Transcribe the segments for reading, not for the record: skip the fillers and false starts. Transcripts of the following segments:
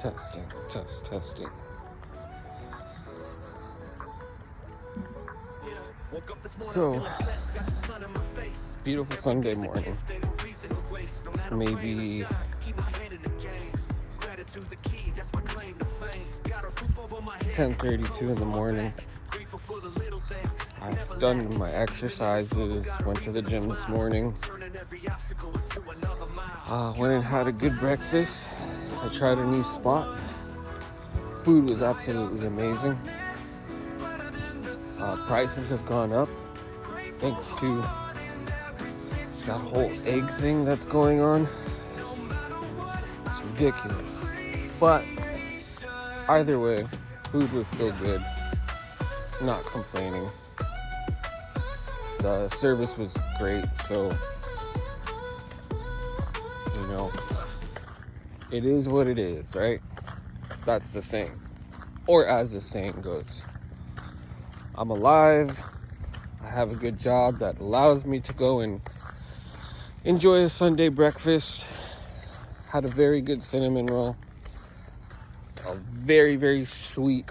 Testing, testing. So, beautiful Sunday morning. It's maybe 10:32 in the morning. I've done my exercises, went to the gym this morning. Went and had a good breakfast. I tried a new spot. Food was absolutely amazing. Prices have gone up thanks to that whole egg thing that's going on. It's ridiculous. But either way, food was still good. Not complaining. The service was great, so it is what it is, right? That's the saying. Or as the saying goes, I'm alive. I have a good job that allows me to go and enjoy a Sunday breakfast. Had a very good cinnamon roll. A very, very sweet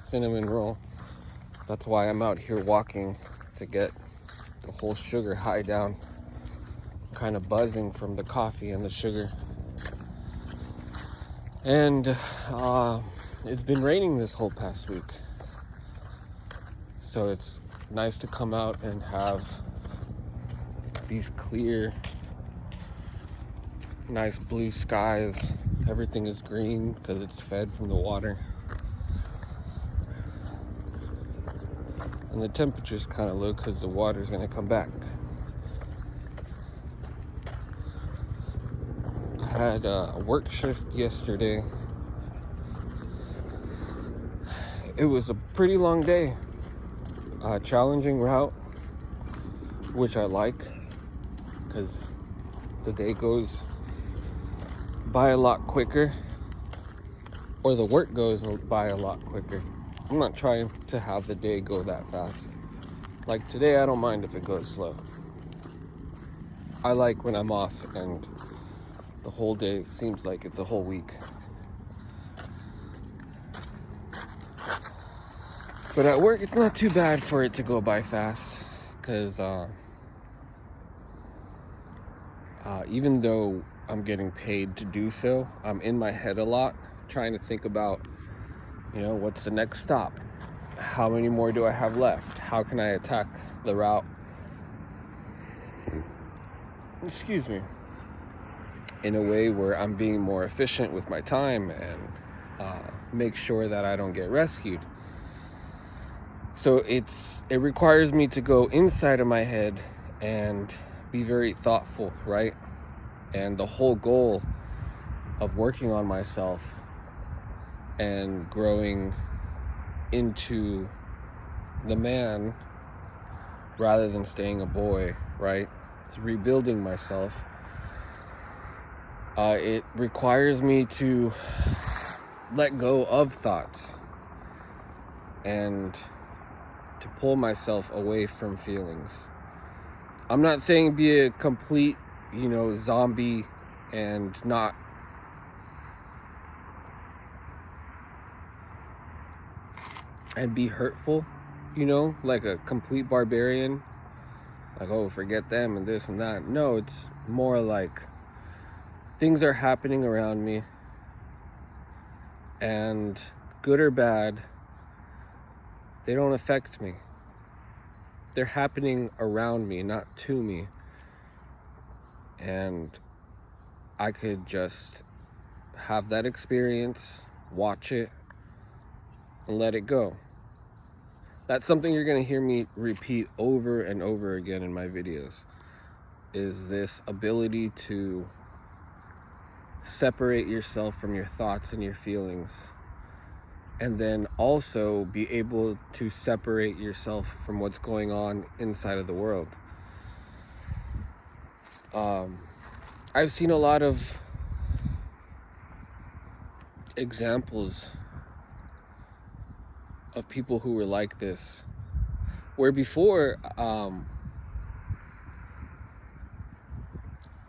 cinnamon roll. That's why I'm out here walking, to get the whole sugar high down. I'm kind of buzzing from the coffee and the sugar. And it's been raining this whole past week. So it's nice to come out and have these clear, nice blue skies. Everything is green because it's fed from the water. And the temperature's kind of low because the water's going to come back. I had a work shift yesterday. It was a pretty long day. Challenging route, which I like, because the day goes by a lot quicker, or the work goes by a lot quicker. I'm not trying to have the day go that fast. Like today, I don't mind if it goes slow. I like when I'm off and the whole day seems like it's a whole week. But at work, it's not too bad for it to go by fast, because even though I'm getting paid to do so, I'm in my head a lot, trying to think about, what's the next stop? How many more do I have left? How can I attack the route? Excuse me. In a way where I'm being more efficient with my time and make sure that I don't get rescued. So it requires me to go inside of my head and be very thoughtful, right? And the whole goal of working on myself and growing into the man rather than staying a boy, right? It's rebuilding myself. It requires me to let go of thoughts and to pull myself away from feelings. I'm not saying be a complete, zombie and not and be hurtful, like a complete barbarian. Like, oh, forget them and this and that. No, it's more like things are happening around me, and good or bad, they don't affect me. They're happening around me, not to me. And I could just have that experience, watch it, and let it go. That's something you're going to hear me repeat over and over again in my videos, is this ability to separate yourself from your thoughts and your feelings, and then also be able to separate yourself from what's going on inside of the world. I've seen a lot of examples of people who were like this, where before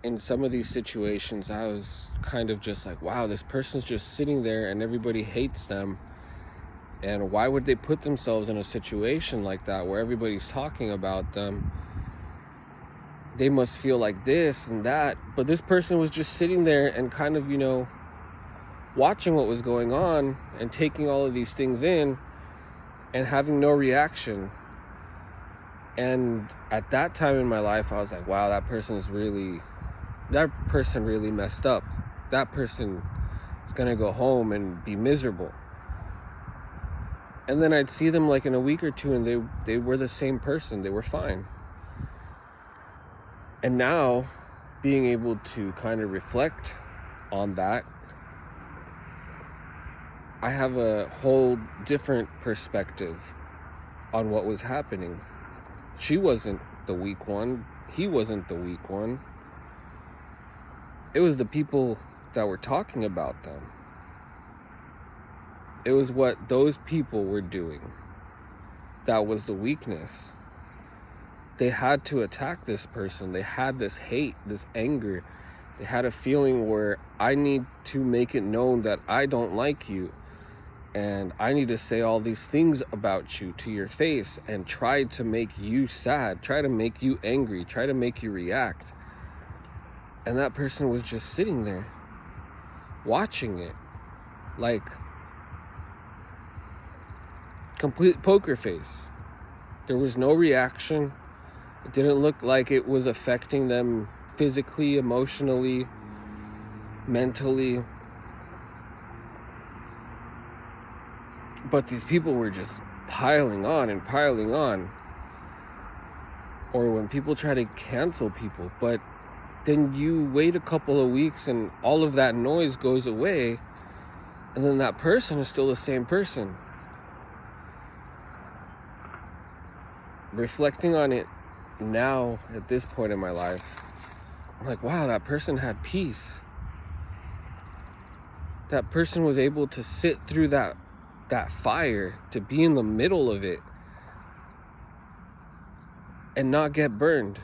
in some of these situations, I was kind of just like, wow, this person's just sitting there and everybody hates them. And why would they put themselves in a situation like that where everybody's talking about them? They must feel like this and that. But this person was just sitting there and kind of, watching what was going on and taking all of these things in and having no reaction. And at that time in my life, I was like, wow, that person really messed up. That person is going to go home and be miserable. And then I'd see them like in a week or two and they were the same person. They were fine. And now being able to kind of reflect on that, I have a whole different perspective on what was happening. She wasn't the weak one. He wasn't the weak one. It was the people that were talking about them. It was what those people were doing that was the weakness. They had to attack this person. They had this hate, this anger. They had a feeling where I need to make it known that I don't like you. And I need to say all these things about you to your face and try to make you sad, try to make you angry, try to make you react. And that person was just sitting there watching it like complete poker face. There was no reaction. It didn't look like it was affecting them physically, emotionally, mentally. But these people were just piling on and piling on. Or when people try to cancel people, but then you wait a couple of weeks and all of that noise goes away, and then that person is still the same person. Reflecting on it now at this point in my life, I'm like, wow, that person had peace. That person was able to sit through that fire, to be in the middle of it and not get burned.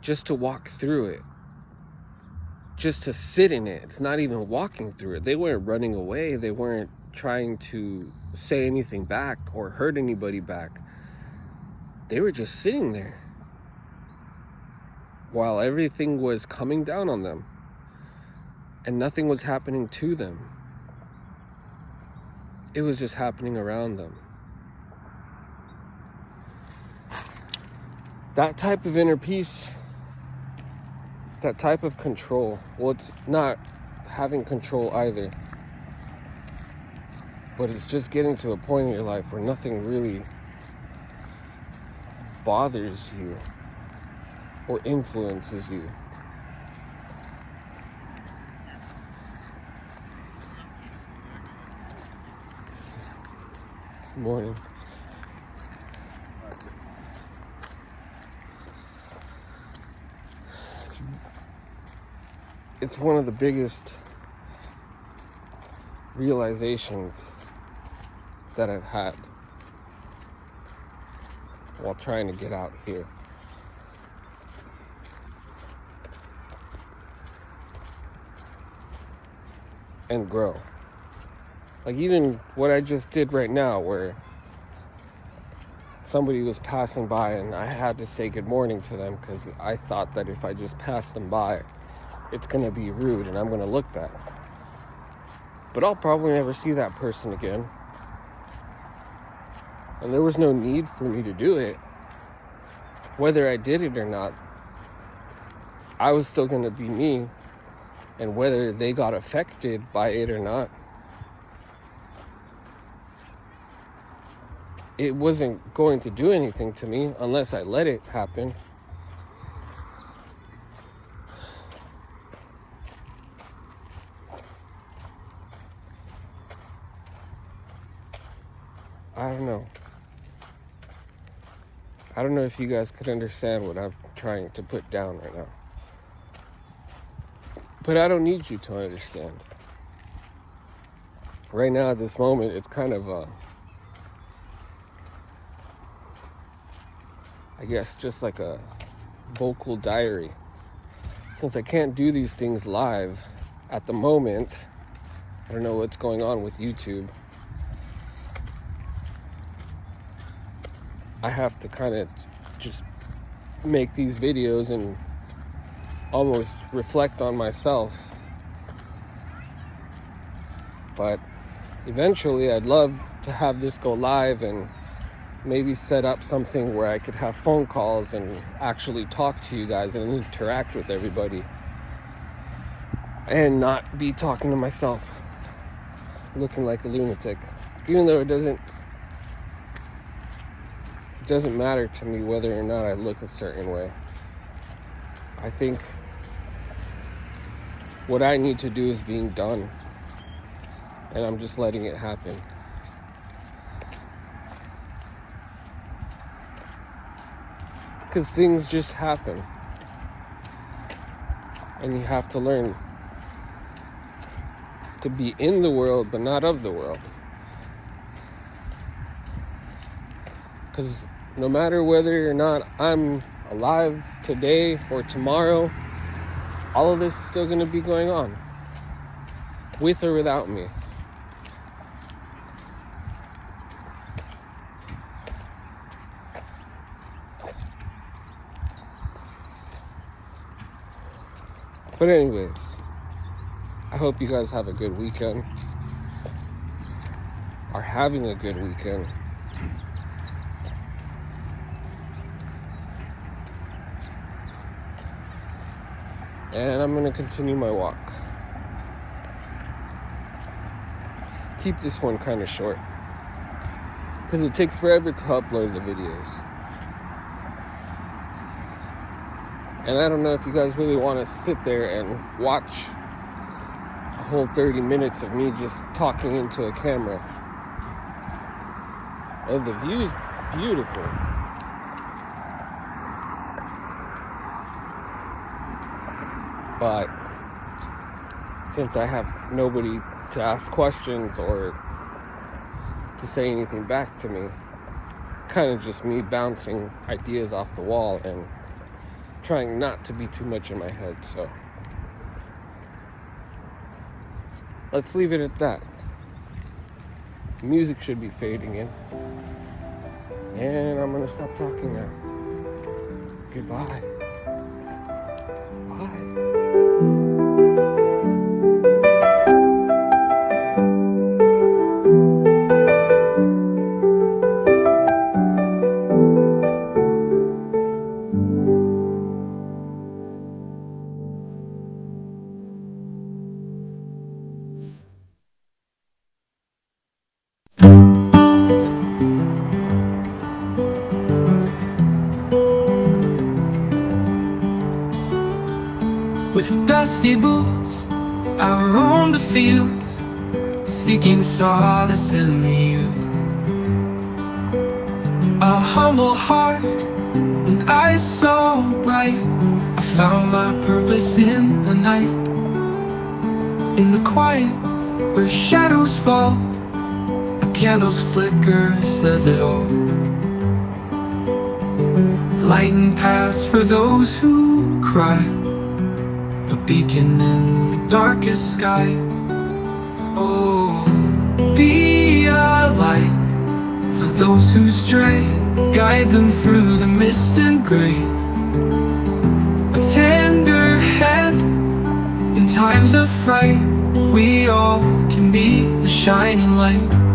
Just to walk through it. Just to sit in it. It's not even walking through it. They weren't running away. They weren't trying to say anything back or hurt anybody back. They were just sitting there while everything was coming down on them and nothing was happening to them. It was just happening around them. That type of inner peace, that type of control, well, it's not having control either, but it's just getting to a point in your life where nothing really bothers you or influences you. Good morning. It's one of the biggest realizations that I've had while trying to get out here. And grow. Like even what I just did right now, where somebody was passing by and I had to say good morning to them because I thought that if I just passed them by, it's going to be rude and I'm going to look bad. But I'll probably never see that person again. And there was no need for me to do it. Whether I did it or not, I was still going to be me. And whether they got affected by it or not, it wasn't going to do anything to me unless I let it happen. I don't know. I don't know if you guys could understand what I'm trying to put down right now. But I don't need you to understand. Right now, at this moment, it's kind of I guess just like a vocal diary. Since I can't do these things live at the moment, I don't know what's going on with YouTube. I have to kind of just make these videos and almost reflect on myself. But eventually I'd love to have this go live and maybe set up something where I could have phone calls and actually talk to you guys and interact with everybody, and not be talking to myself looking like a lunatic. Even though it doesn't matter to me whether or not I look a certain way. I think what I need to do is being done, and I'm just letting it happen. Because things just happen, and you have to learn to be in the world but not of the world. Because no matter whether or not I'm alive today or tomorrow, all of this is still going to be going on, with or without me. But anyways, I hope you guys have a good weekend, are having a good weekend. And I'm going to continue my walk. Keep this one kind of short, because it takes forever to upload the videos. And I don't know if you guys really want to sit there and watch a whole 30 minutes of me just talking into a camera. And the view is beautiful. But since I have nobody to ask questions or to say anything back to me, it's kind of just me bouncing ideas off the wall and trying not to be too much in my head. So let's leave it at that. Music should be fading in, and I'm gonna stop talking now. Goodbye. Bye. With dusty boots, I roam the fields, seeking solace in you. A humble heart and eyes so bright, I found my purpose in the night. In the quiet where shadows fall, a candle's flicker says it all. Lighting paths for those who cry, a beacon in the darkest sky. Oh, be a light for those who stray, guide them through the mist and gray. A tender hand in times of fright, we all can be a shining light.